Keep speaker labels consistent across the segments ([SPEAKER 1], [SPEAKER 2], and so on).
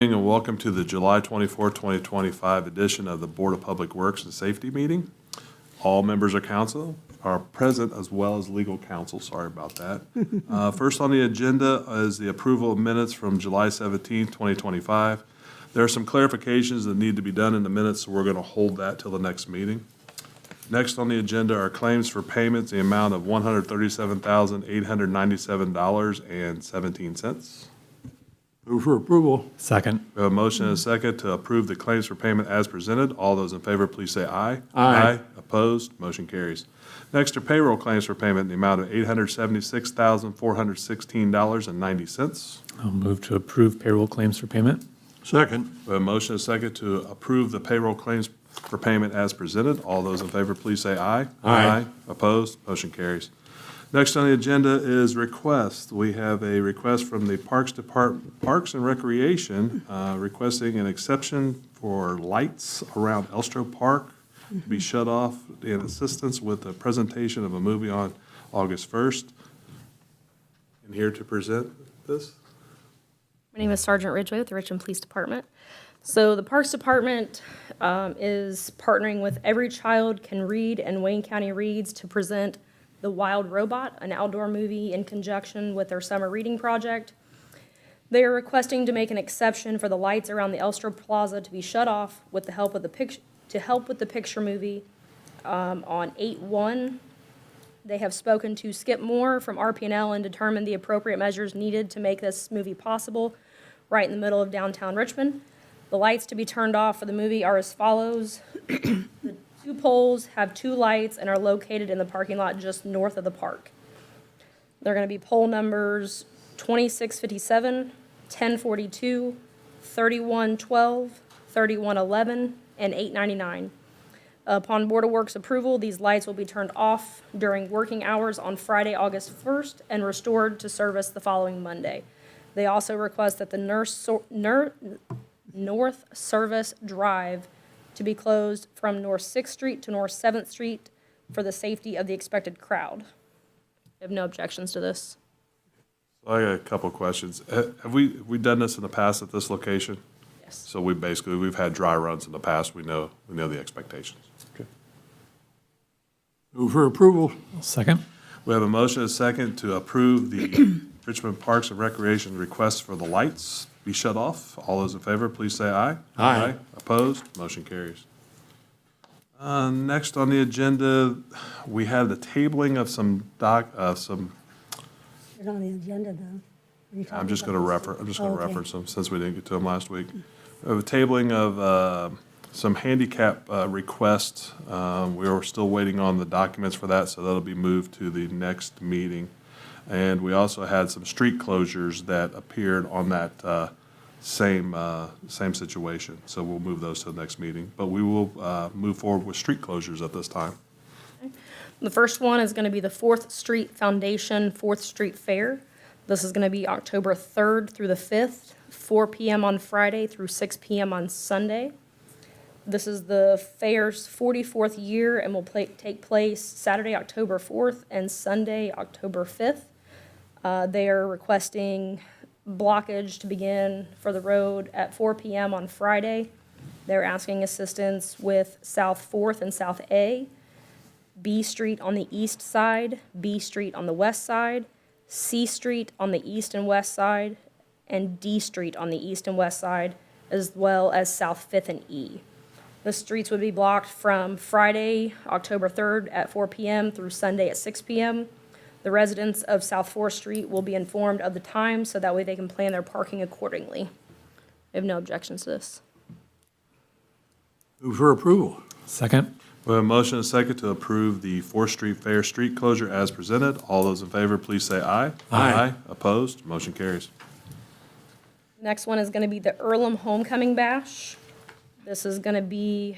[SPEAKER 1] And welcome to the July 24, 2025 edition of the Board of Public Works and Safety meeting. All members of council are present as well as legal counsel. Sorry about that. First on the agenda is the approval of minutes from July 17, 2025. There are some clarifications that need to be done in the minutes, so we're going to hold that till the next meeting. Next on the agenda are claims for payments, the amount of $137,897.17.
[SPEAKER 2] Move for approval.
[SPEAKER 3] Second.
[SPEAKER 1] We have a motion and a second to approve the claims for payment as presented. All those in favor, please say aye.
[SPEAKER 2] Aye.
[SPEAKER 1] Opposed? Motion carries. Next are payroll claims for payment in the amount of $876,416.90.
[SPEAKER 3] I'll move to approve payroll claims for payment.
[SPEAKER 2] Second.
[SPEAKER 1] We have a motion and a second to approve the payroll claims for payment as presented. All those in favor, please say aye.
[SPEAKER 2] Aye.
[SPEAKER 1] Opposed? Motion carries. Next on the agenda is request. We have a request from the Parks and Recreation requesting an exception for lights around Elstro Park to be shut off in assistance with the presentation of a movie on August 1st. And here to present this.
[SPEAKER 4] My name is Sergeant Ridgway with the Richmond Police Department. So the Parks Department is partnering with Every Child Can Read and Wayne County Reads to present The Wild Robot, an outdoor movie in conjunction with their summer reading project. They are requesting to make an exception for the lights around the Elstro Plaza to be shut off with the help of the picture movie on 8/1. They have spoken to Skip Moore from RP&L and determined the appropriate measures needed to make this movie possible right in the middle of downtown Richmond. The lights to be turned off for the movie are as follows. The two poles have two lights and are located in the parking lot just north of the park. They're going to be pole numbers 2657, 1042, 3112, 3111, and 899. Upon Board of Works approval, these lights will be turned off during working hours on Friday, August 1st, and restored to service the following Monday. They also request that the North Service Drive to be closed from North 6th Street to North 7th Street for the safety of the expected crowd. I have no objections to this.
[SPEAKER 1] So I got a couple of questions. Have we done this in the past at this location?
[SPEAKER 4] Yes.
[SPEAKER 1] So we've had dry runs in the past. We know the expectations. Okay.
[SPEAKER 2] Move for approval.
[SPEAKER 3] Second.
[SPEAKER 1] We have a motion and a second to approve the Richmond Parks and Recreation request for the lights be shut off. All those in favor, please say aye.
[SPEAKER 2] Aye.
[SPEAKER 1] Opposed? Motion carries. Next on the agenda, we have the tabling of some.
[SPEAKER 5] It's on the agenda, though.
[SPEAKER 1] I'm just going to reference them since we didn't get to them last week. We have a tabling of some handicap requests. We are still waiting on the documents for that, so that'll be moved to the next meeting. And we also had some street closures that appeared on that same situation. So we'll move those to the next meeting. But we will move forward with street closures at this time.
[SPEAKER 4] The first one is going to be the 4th Street Foundation 4th Street Fair. This is going to be October 3rd through the 5th, 4 p.m. on Friday through 6 p.m. on Sunday. This is the fair's 44th year and will take place Saturday, October 4th and Sunday, October 5th. They are requesting blockage to begin for the road at 4 p.m. on Friday. They're asking assistance with South 4th and South A, B Street on the east side, B Street on the west side, C Street on the east and west side, and D Street on the east and west side, as well as South 5th and E. The streets would be blocked from Friday, October 3rd at 4 p.m. through Sunday at 6 p.m. The residents of South 4th Street will be informed of the time so that way they can plan their parking accordingly. I have no objections to this.
[SPEAKER 2] Move for approval.
[SPEAKER 3] Second.
[SPEAKER 1] We have a motion and a second to approve the 4th Street Fair street closure as presented. All those in favor, please say aye.
[SPEAKER 2] Aye.
[SPEAKER 1] Opposed? Motion carries.
[SPEAKER 4] Next one is going to be the Earlham Homecoming Bash. This is going to be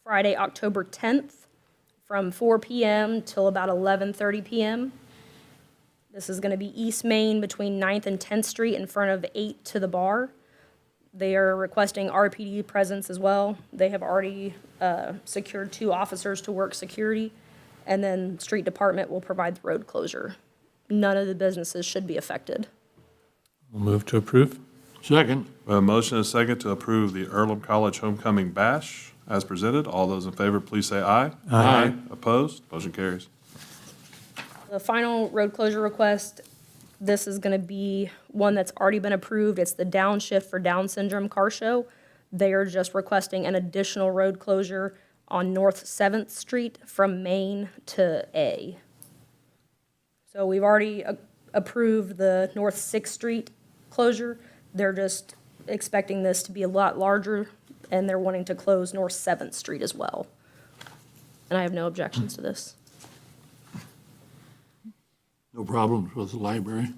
[SPEAKER 4] Friday, October 10th from 4 p.m. till about 11:30 p.m. This is going to be East Main between 9th and 10th Street in front of 8 to the bar. They are requesting RPD presence as well. They have already secured 2 officers to work security, and then street department will provide the road closure. None of the businesses should be affected.
[SPEAKER 3] We'll move to approve.
[SPEAKER 2] Second.
[SPEAKER 1] We have a motion and a second to approve the Earlham College Homecoming Bash as presented. All those in favor, please say aye.
[SPEAKER 2] Aye.
[SPEAKER 1] Opposed? Motion carries.
[SPEAKER 4] The final road closure request, this is going to be one that's already been approved. It's the Downshift for Down Syndrome Car Show. They are just requesting an additional road closure on North 7th Street from Main to A. So we've already approved the North 6th Street closure. They're just expecting this to be a lot larger, and they're wanting to close North 7th Street as well. And I have no objections to this.
[SPEAKER 2] No problems with the library.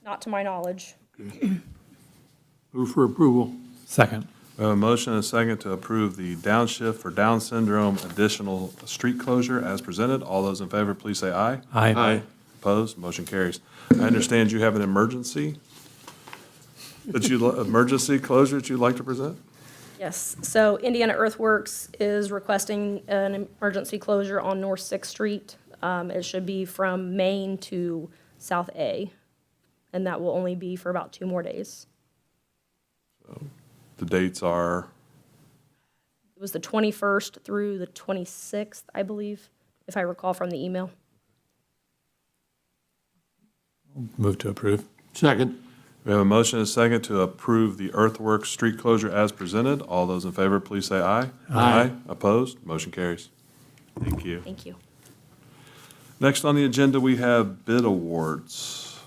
[SPEAKER 4] Not to my knowledge.
[SPEAKER 2] Move for approval.
[SPEAKER 3] Second.
[SPEAKER 1] We have a motion and a second to approve the Downshift for Down Syndrome additional street closure as presented. All those in favor, please say aye.
[SPEAKER 3] Aye.
[SPEAKER 1] Opposed? Motion carries. I understand you have an emergency emergency closure that you'd like to present?
[SPEAKER 4] Yes, so Indiana Earthworks is requesting an emergency closure on North 6th Street. It should be from Main to South A, and that will only be for about 2 more days.
[SPEAKER 1] The dates are,
[SPEAKER 4] It was the 21st through the 26th, I believe, if I recall from the email.
[SPEAKER 3] Move to approve.
[SPEAKER 2] Second.
[SPEAKER 1] we have a motion and a second to approve the Earthworks street closure as presented. All those in favor, please say aye.
[SPEAKER 2] Aye.
[SPEAKER 1] Opposed? Motion carries. Thank you.
[SPEAKER 4] Thank you.
[SPEAKER 1] Next on the agenda, we have bid awards.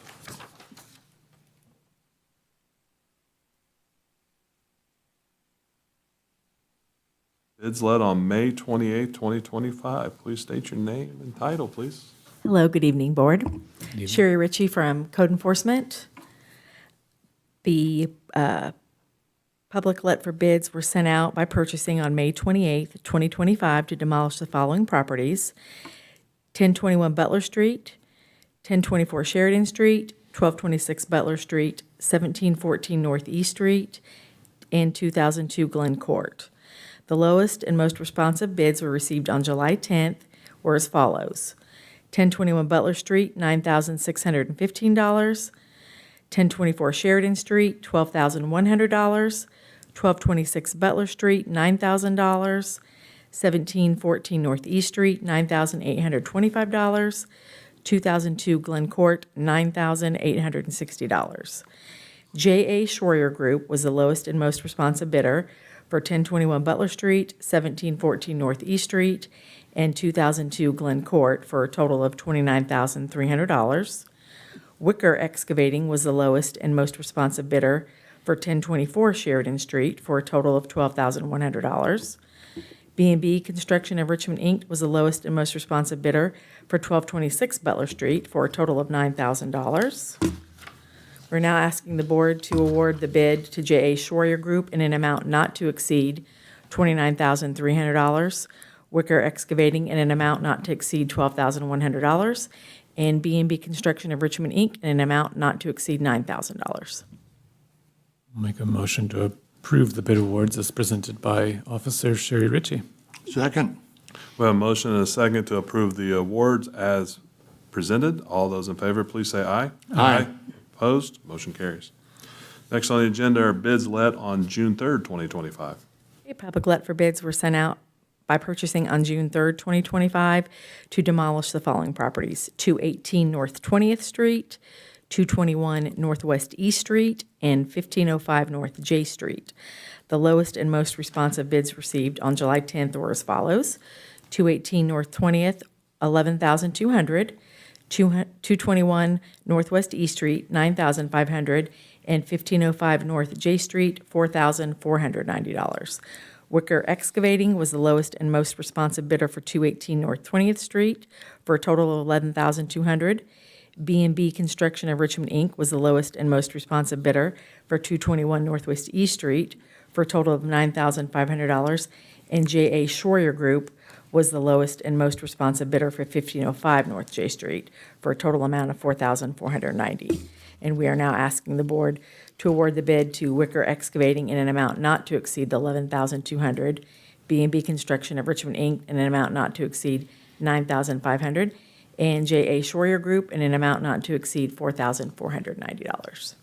[SPEAKER 1] Bids let on May 28th, 2025. Please state your name and title, please.
[SPEAKER 6] Hello, good evening, Board.
[SPEAKER 3] evening.
[SPEAKER 6] Sherry Ritchie from Code Enforcement. The public let for bids were sent out by purchasing on May 28th, 2025 to demolish the following properties: 1021 Butler Street, 1024 Sheridan Street, 1226 Butler Street, 1714 Northeast Street, and 2002 Glen Court. The lowest and most responsive bids were received on July 10th, were as follows: 1021 Butler Street, $9,615. 1024 Sheridan Street, $12,100. 1226 Butler Street, $9,000. 1714 Northeast Street, $9,825. 2002 Glen Court, $9,860. J.A. Schroyer Group was the lowest and most responsive bidder for 1021 Butler Street, 1714 Northeast Street, and 2002 Glen Court for a total of $29,300. Wicker Excavating was the lowest and most responsive bidder for 1024 Sheridan Street for a total of $12,100. B&B Construction of Richmond, Inc. was the lowest and most responsive bidder for 1226 Butler Street for a total of $9,000. We're now asking the board to award the bid to J.A. Schroyer Group in an amount not to exceed $29,300, Wicker Excavating in an amount not to exceed $12,100, and B&B Construction of Richmond, Inc. in an amount not to exceed $9,000.
[SPEAKER 3] I'll make a motion to approve the bid awards as presented by Officer Sherry Ritchie.
[SPEAKER 2] Second.
[SPEAKER 1] We have a motion and a second to approve the awards as presented. All those in favor, please say aye.
[SPEAKER 2] Aye.
[SPEAKER 1] Opposed? Motion carries. Next on the agenda are bids let on June 3rd, 2025.
[SPEAKER 6] A public let for bids were sent out by purchasing on June 3rd, 2025 to demolish the following properties: 218 North 20th Street, 221 Northwest East Street, and 1505 North J Street. The lowest and most responsive bids received on July 10th were as follows: 218 North 20th, $11,200, 221 Northwest East Street, $9,500, and 1505 North J Street, $4,490. Wicker Excavating was the lowest and most responsive bidder for 218 North 20th Street for a total of $11,200. B&B Construction of Richmond, Inc. was the lowest and most responsive bidder for 221 Northwest East Street for a total of $9,500. And J.A. Schroyer Group was the lowest and most responsive bidder for 1505 North J Street for a total amount of $4,490. And we are now asking the board to award the bid to Wicker Excavating in an amount not to exceed the $11,200, B&B Construction of Richmond, Inc. in an amount not to exceed $9,500, and J.A. Schroyer Group in an amount not to exceed $4,490.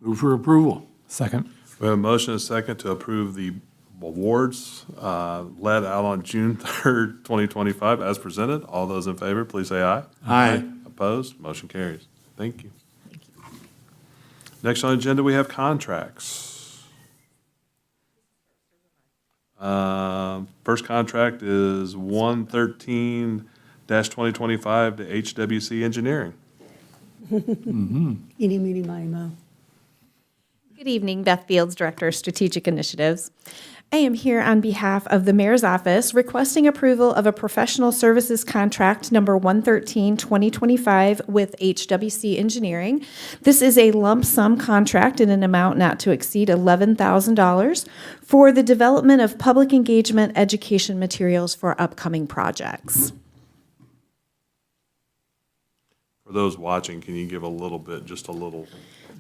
[SPEAKER 2] Move for approval.
[SPEAKER 3] Second.
[SPEAKER 1] We have a motion and a second to approve the awards let out on June 3rd, 2025 as presented. All those in favor, please say aye.
[SPEAKER 2] Aye.
[SPEAKER 1] Opposed? Motion carries. Thank you. Next on the agenda, we have contracts. First contract is 113-2025 to HWC Engineering.
[SPEAKER 5] Eeny, meeny, miny, moe.
[SPEAKER 7] Good evening, Beth Fields, Director of Strategic Initiatives. I am here on behalf of the Mayor's Office requesting approval of a professional services contract number 113-2025 with HWC Engineering. This is a lump sum contract in an amount not to exceed $11,000 for the development of public engagement education materials for upcoming projects.
[SPEAKER 1] For those watching, can you give just a little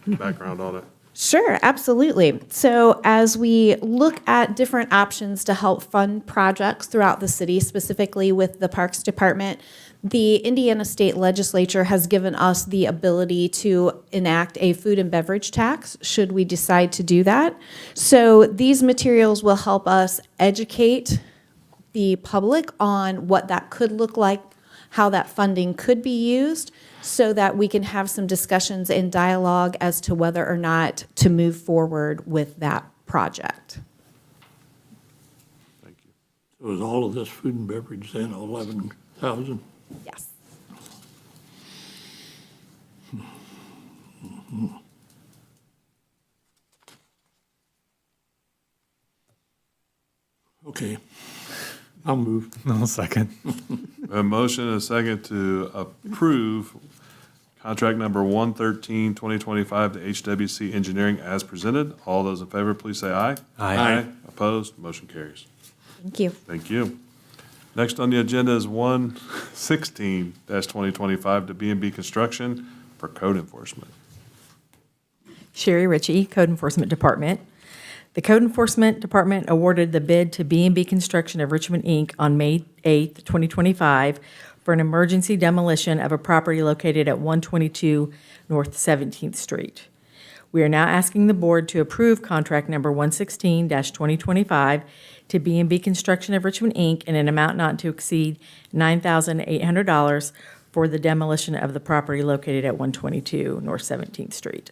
[SPEAKER 1] background on it?
[SPEAKER 7] Sure, absolutely. So as we look at different options to help fund projects throughout the city, specifically with the Parks Department, the Indiana State Legislature has given us the ability to enact a food and beverage tax, should we decide to do that. So these materials will help us educate the public on what that could look like, how that funding could be used, so that we can have some discussions and dialogue as to whether or not to move forward with that project.
[SPEAKER 1] Thank you.
[SPEAKER 2] So is all of this food and beverage then 11,000?
[SPEAKER 7] Yes.
[SPEAKER 2] Okay. I'll move.
[SPEAKER 3] No, second.
[SPEAKER 1] A motion and a second to approve contract number 113-2025 to HWC Engineering as presented. All those in favor, please say aye.
[SPEAKER 3] Aye.
[SPEAKER 1] Opposed? Motion carries.
[SPEAKER 7] Thank you.
[SPEAKER 1] Thank you. Next on the agenda is 116-2025 to B&B Construction for code enforcement.
[SPEAKER 6] Sherry Ritchie, Code Enforcement Department. The Code Enforcement Department awarded the bid to B&B Construction of Richmond, Inc. on May 8th, 2025 for an emergency demolition of a property located at 122 North 17th Street. We are now asking the board to approve contract number 116-2025 to B&B Construction of Richmond, Inc. in an amount not to exceed $9,800 for the demolition of the property located at 122 North 17th Street.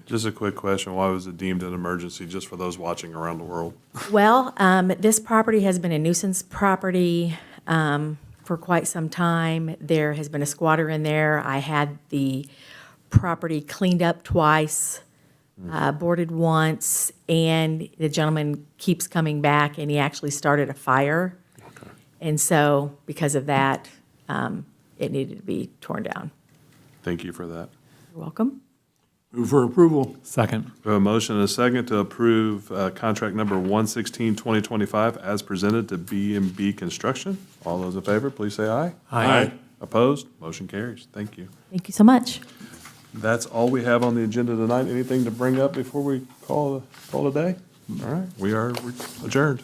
[SPEAKER 1] Just a quick question. Why was it deemed an emergency just for those watching around the world?
[SPEAKER 6] Well, this property has been a nuisance property for quite some time. There has been a squatter in there. I had the property cleaned up twice, boarded once, and the gentleman keeps coming back, and he actually started a fire.
[SPEAKER 1] Okay.
[SPEAKER 6] And so, because of that, it needed to be torn down.
[SPEAKER 1] Thank you for that.
[SPEAKER 6] You're welcome.
[SPEAKER 2] Move for approval.
[SPEAKER 3] Second.
[SPEAKER 1] We have a motion and a second to approve contract number 116-2025 as presented to B&B Construction. All those in favor, please say aye.
[SPEAKER 3] Aye.
[SPEAKER 1] Opposed? Motion carries. Thank you.
[SPEAKER 6] Thank you so much.
[SPEAKER 1] That's all we have on the agenda tonight. Anything to bring up before we call it a day? All right, we are adjourned.